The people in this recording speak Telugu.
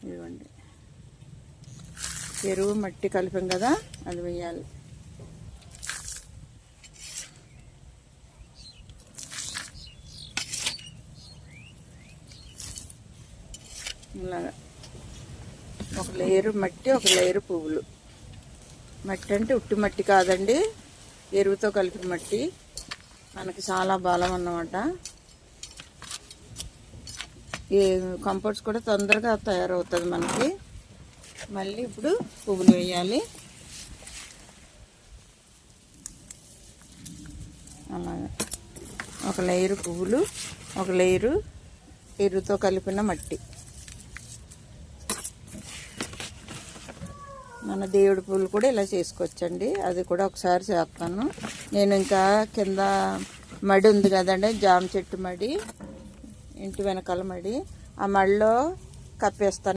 ఇదిగోండి, ఎరువు మట్టి కలిపాం కదా, అది వేయాలి. ఇలాగా ఒక లేయరు మట్టి, ఒక లేయరు పువ్వులు. మట్టి అంటే ఉట్టి మట్టి కాదండి, ఎరువుతో కలిపిన మట్టి. మనకి చాలా బలం అన్నమాట. ఈ కంపోస్ట్ కూడా తొందరగా తయారవుతుంది మనకి. మళ్ళీ ఇప్పుడు పువ్వులు వేయాలి. అలాగా ఒక లేయరు పువ్వులు, ఒక లేయరు ఎరువుతో కలిపిన మట్టి. మన దేవుడి పూలు కూడా ఇలా చేసుకోవచ్చండి. అది కూడా ఒకసారి చేస్తాను నేను. ఇంకా కింద మడి ఉంది కదండి, జామ చెట్టు మడి, ఇంటి వెనకాల మడి, ఆ మడిలో కప్పేస్తాను.